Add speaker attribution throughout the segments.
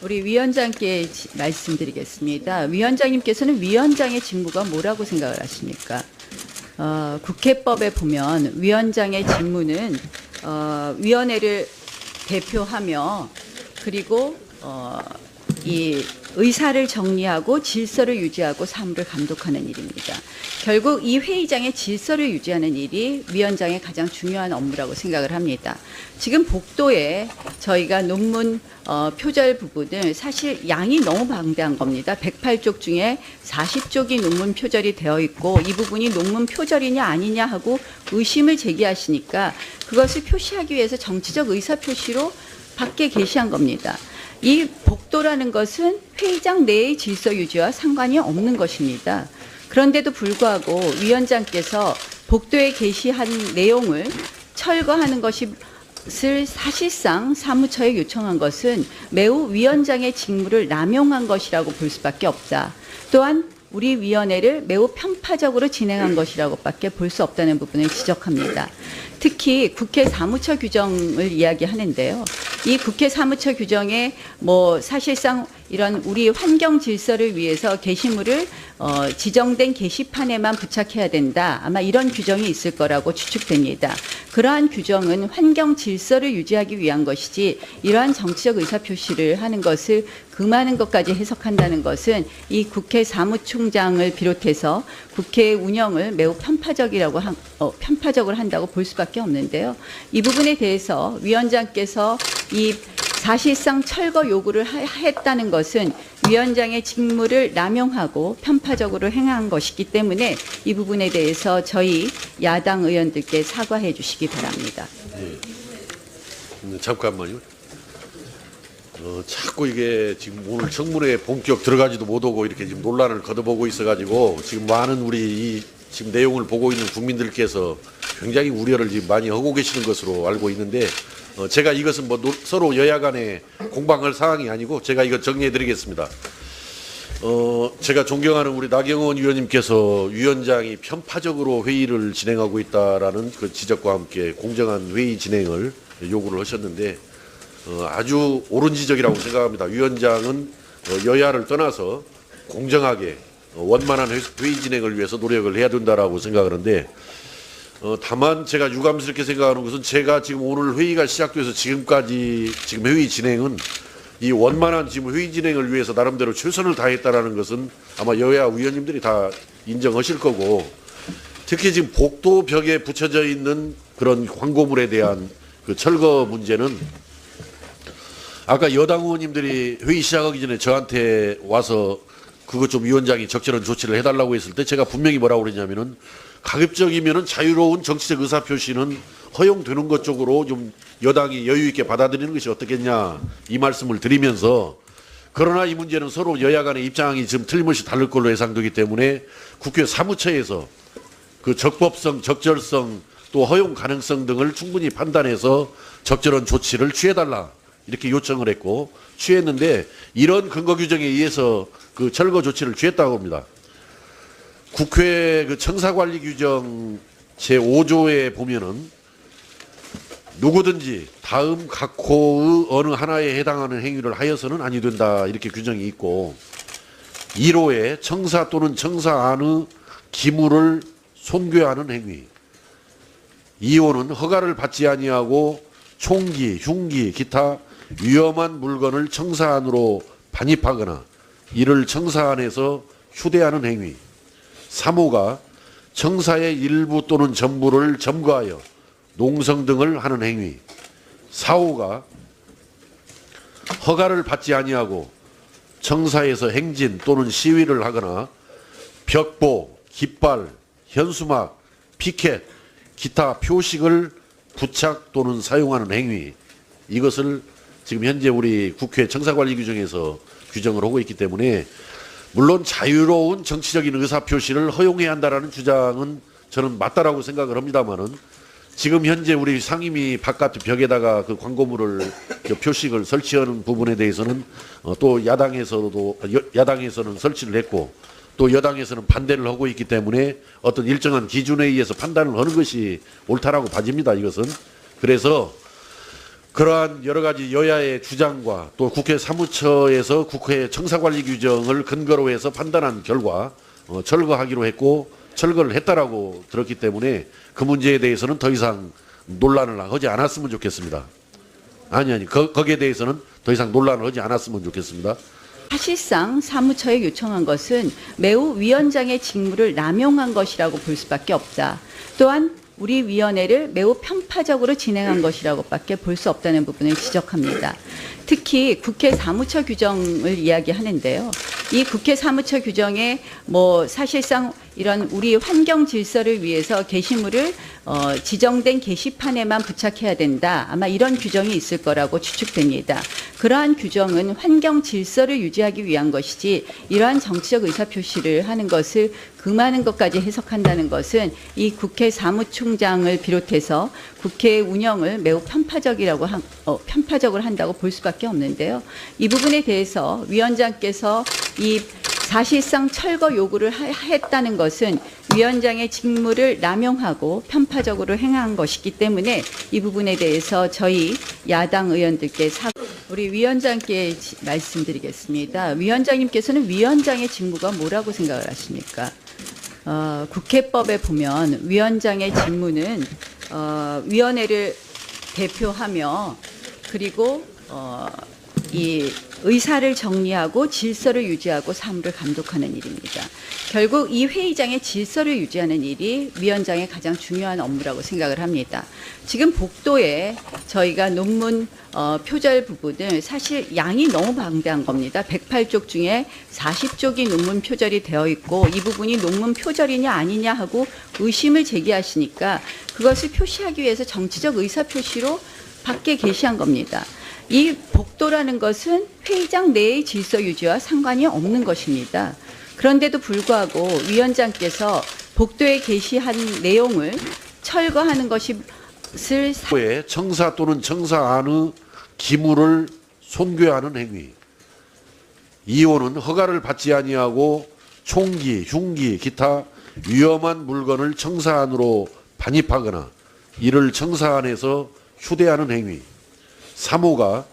Speaker 1: 우리 위원장께 말씀드리겠습니다. 위원장님께서는 위원장의 직무가 뭐라고 생각을 하십니까? 국회법에 보면 위원장의 직무는 위원회를 대표하며 그리고 이 의사를 정리하고 질서를 유지하고 사무를 감독하는 일입니다. 결국 이 회의장의 질서를 유지하는 일이 위원장의 가장 중요한 업무라고 생각을 합니다. 지금 복도에 저희가 논문 표절 부분을 사실 양이 너무 방대한 겁니다. 108쪽 중에 40쪽이 논문 표절이 되어 있고 이 부분이 논문 표절이냐 아니냐 하고 의심을 제기하시니까 그것을 표시하기 위해서 정치적 의사표시로 밖에 게시한 겁니다. 이 복도라는 것은 회의장 내의 질서 유지와 상관이 없는 것입니다. 그런데도 불구하고 위원장께서 복도에 게시한 내용을 철거하는 것을 사실상 사무처에 요청한 것은 매우 위원장의 직무를 남용한 것이라고 볼 수밖에 없다. 또한 우리 위원회를 매우 편파적으로 진행한 것이라고밖에 볼 수 없다는 부분을 지적합니다. 특히 국회 사무처 규정을 이야기하는데요. 이 국회 사무처 규정에 사실상 이런 우리 환경 질서를 위해서 게시물을 지정된 게시판에만 부착해야 된다. 아마 이런 규정이 있을 거라고 추측됩니다. 그러한 규정은 환경 질서를 유지하기 위한 것이지 이러한 정치적 의사표시를 하는 것을 금하는 것까지 해석한다는 것은 이 국회 사무총장을 비롯해서 국회 운영을 매우 편파적으로 한다고 볼 수밖에 없는데요. 이 부분에 대해서 위원장께서 이 사실상 철거 요구를 했다는 것은 위원장의 직무를 남용하고 편파적으로 행한 것이기 때문에 이 부분에 대해서 저희 야당 의원들께 사과해 주시기 바랍니다.
Speaker 2: 잠깐만요. 자꾸 이게 지금 오늘 청문회 본격 들어가지도 못하고 이렇게 지금 논란을 거듭오고 있어가지고 지금 많은 우리 지금 내용을 보고 있는 국민들께서 굉장히 우려를 지금 많이 하고 계시는 것으로 알고 있는데 제가 이것은 서로 여야 간에 공방할 사항이 아니고 제가 이거 정리해 드리겠습니다. 제가 존경하는 우리 나경원 위원님께서 위원장이 편파적으로 회의를 진행하고 있다라는 그 지적과 함께 공정한 회의 진행을 요구를 하셨는데 아주 옳은 지적이라고 생각합니다. 위원장은 여야를 떠나서 공정하게 원만한 회의 진행을 위해서 노력을 해야 된다라고 생각하는데 다만 제가 유감스럽게 생각하는 것은 제가 지금 오늘 회의가 시작돼서 지금까지 지금 회의 진행은 이 원만한 지금 회의 진행을 위해서 나름대로 최선을 다했다라는 것은 아마 여야 위원님들이 다 인정하실 거고 특히 지금 복도 벽에 붙여져 있는 그런 광고물에 대한 그 철거 문제는 아까 여당 의원님들이 회의 시작하기 전에 저한테 와서 그것 좀 위원장이 적절한 조치를 해달라고 했을 때 제가 분명히 뭐라고 그랬냐면은 가급적이면은 자유로운 정치적 의사표시는 허용되는 것 쪽으로 좀 여당이 여유 있게 받아들이는 것이 어떻겠냐 이 말씀을 드리면서 그러나 이 문제는 서로 여야 간의 입장이 지금 틀림없이 다를 걸로 예상되기 때문에 국회 사무처에서 그 적법성, 적절성 또 허용 가능성 등을 충분히 판단해서 적절한 조치를 취해달라 이렇게 요청을 했고 취했는데 이런 근거 규정에 의해서 그 철거 조치를 취했다고 합니다. 국회 그 청사관리 규정 제5조에 보면은 누구든지 다음 각 호의 어느 하나에 해당하는 행위를 하여서는 아니 된다 이렇게 규정이 있고 1호에 청사 또는 청사 안의 기물을 손괴하는 행위 2호는 허가를 받지 아니하고 총기, 흉기, 기타 위험한 물건을 청사 안으로 반입하거나 이를 청사 안에서 휴대하는 행위 3호가 청사의 일부 또는 전부를 점거하여 농성 등을 하는 행위 4호가 허가를 받지 아니하고 청사에서 행진 또는 시위를 하거나 벽보, 깃발, 현수막, 피켓, 기타 표식을 부착 또는 사용하는 행위 이것을 지금 현재 우리 국회 청사관리 규정에서 규정을 하고 있기 때문에 물론 자유로운 정치적인 의사표시를 허용해야 한다는 주장은 저는 맞다라고 생각을 합니다만은 지금 현재 우리 상임위 바깥 벽에다가 그 광고물을 표식을 설치하는 부분에 대해서는 또 야당에서는 설치를 했고 또 여당에서는 반대를 하고 있기 때문에 어떤 일정한 기준에 의해서 판단을 하는 것이 옳다라고 봐집니다. 이것은 그래서 그러한 여러 가지 여야의 주장과 또 국회 사무처에서 국회 청사관리 규정을 근거로 해서 판단한 결과 철거하기로 했고 철거를 했다라고 들었기 때문에 그 문제에 대해서는 더 이상 논란을 하지 않았으면 좋겠습니다. 거기에 대해서는 더 이상 논란을 하지 않았으면 좋겠습니다.
Speaker 1: 사실상 사무처에 요청한 것은 매우 위원장의 직무를 남용한 것이라고 볼 수밖에 없다. 또한 우리 위원회를 매우 편파적으로 진행한 것이라고밖에 볼 수 없다는 부분을 지적합니다. 특히 국회 사무처 규정을 이야기하는데요. 이 국회 사무처 규정에 사실상 이런 우리 환경 질서를 위해서 게시물을 지정된 게시판에만 부착해야 된다. 아마 이런 규정이 있을 거라고 추측됩니다. 그러한 규정은 환경 질서를 유지하기 위한 것이지 이러한 정치적 의사표시를 하는 것을 금하는 것까지 해석한다는 것은 이 국회 사무총장을 비롯해서 국회 운영을 매우 편파적으로 한다고 볼 수밖에 없는데요. 이 부분에 대해서 위원장께서 이 사실상 철거 요구를 했다는 것은 위원장의 직무를 남용하고 편파적으로 행한 것이기 때문에 이 부분에 대해서 저희 야당 의원들께 우리 위원장께 말씀드리겠습니다. 위원장님께서는 위원장의 직무가 뭐라고 생각을 하십니까? 국회법에 보면 위원장의 직무는 위원회를 대표하며 그리고 이 의사를 정리하고 질서를 유지하고 사무를 감독하는 일입니다. 결국 이 회의장의 질서를 유지하는 일이 위원장의 가장 중요한 업무라고 생각을 합니다. 지금 복도에 저희가 논문 표절 부분을 사실 양이 너무 방대한 겁니다. 108쪽 중에 40쪽이 논문 표절이 되어 있고 이 부분이 논문 표절이냐 아니냐 하고 의심을 제기하시니까 그것을 표시하기 위해서 정치적 의사표시로 밖에 게시한 겁니다. 이 복도라는 것은 회의장 내의 질서 유지와 상관이 없는 것입니다. 그런데도 불구하고 위원장께서 복도에 게시한 내용을 철거하는 것을
Speaker 2: 청사 또는 청사안의 기물을 손괴하는 행위. 2호는 허가를 받지 아니하고 총기, 흉기, 기타 위험한 물건을 청사안으로 반입하거나 이를 청사안에서 휴대하는 행위. 3호가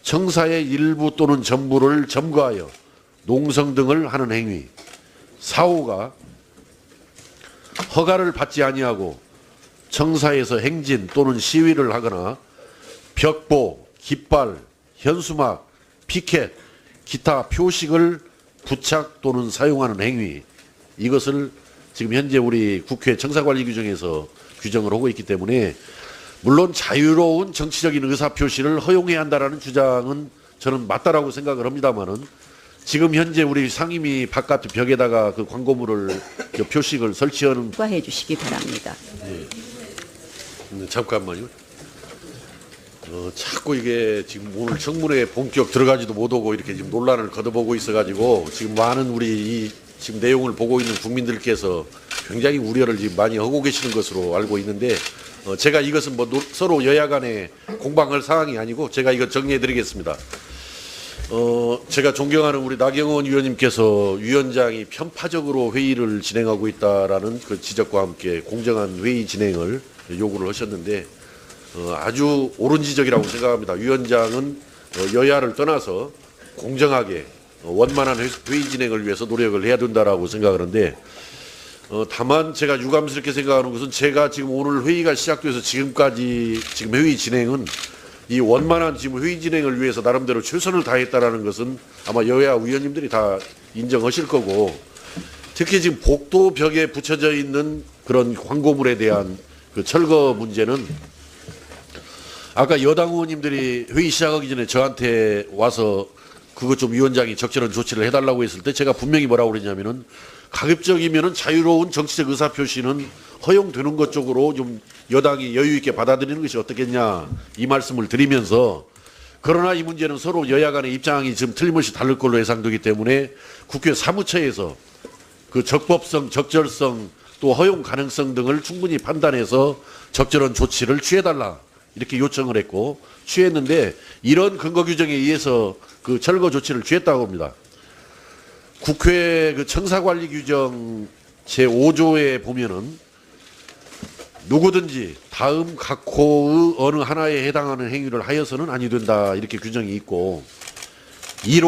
Speaker 2: 청사의 일부 또는 전부를 점거하여 농성 등을 하는 행위. 4호가 허가를 받지 아니하고 청사에서 행진 또는 시위를 하거나 벽보, 깃발, 현수막, 피켓, 기타 표식을 부착 또는 사용하는 행위. 이것을 지금 현재 우리 국회 청사관리 규정에서 규정을 하고 있기 때문에 물론 자유로운 정치적인 의사표시를 허용해야 한다는 주장은 저는 맞다라고 생각을 합니다만은 지금 현재 우리 상임위 바깥 벽에다가 그 광고물을 표식을 설치하는
Speaker 1: 해 주시기 바랍니다.
Speaker 2: 잠깐만요. 자꾸 이게 지금 오늘 청문회 본격 들어가지도 못하고 이렇게 지금 논란을 걷어보고 있어가지고 지금 많은 우리 지금 내용을 보고 있는 국민들께서 굉장히 우려를 지금 많이 하고 계시는 것으로 알고 있는데 제가 이것은 서로 여야 간에 공방할 사항이 아니고 제가 이거 정리해 드리겠습니다. 제가 존경하는 우리 나경원 위원님께서 위원장이 편파적으로 회의를 진행하고 있다라는 그 지적과 함께 공정한 회의 진행을 요구를 하셨는데 아주 옳은 지적이라고 생각합니다. 위원장은 여야를 떠나서 공정하게 원만한 회의 진행을 위해서 노력을 해야 된다라고 생각하는데 다만 제가 유감스럽게 생각하는 것은 제가 지금 오늘 회의가 시작돼서 지금까지 지금 회의 진행은 이 원만한 지금 회의 진행을 위해서 나름대로 최선을 다했다라는 것은 아마 여야 위원님들이 다 인정하실 거고 특히 지금 복도 벽에 붙여져 있는 그런 광고물에 대한 그 철거 문제는 아까 여당 의원님들이 회의 시작하기 전에 저한테 와서 그것 좀 위원장이 적절한 조치를 해달라고 했을 때 제가 분명히 뭐라고 그랬냐면은 가급적이면은 자유로운 정치적 의사표시는 허용되는 것 쪽으로 좀 여당이 여유 있게 받아들이는 것이 어떻겠냐 이 말씀을 드리면서 그러나 이 문제는 서로 여야 간의 입장이 지금 틀림없이 다를 걸로 예상되기 때문에 국회 사무처에서 그 적법성, 적절성 또 허용 가능성 등을 충분히 판단해서 적절한 조치를 취해달라 이렇게 요청을 했고 취했는데 이런 근거 규정에 의해서 그 철거 조치를 취했다고 합니다. 국회 그 청사관리 규정 제5조에 보면은 누구든지 다음 각호의 어느 하나에 해당하는 행위를 하여서는 아니 된다 이렇게 규정이 있고 1호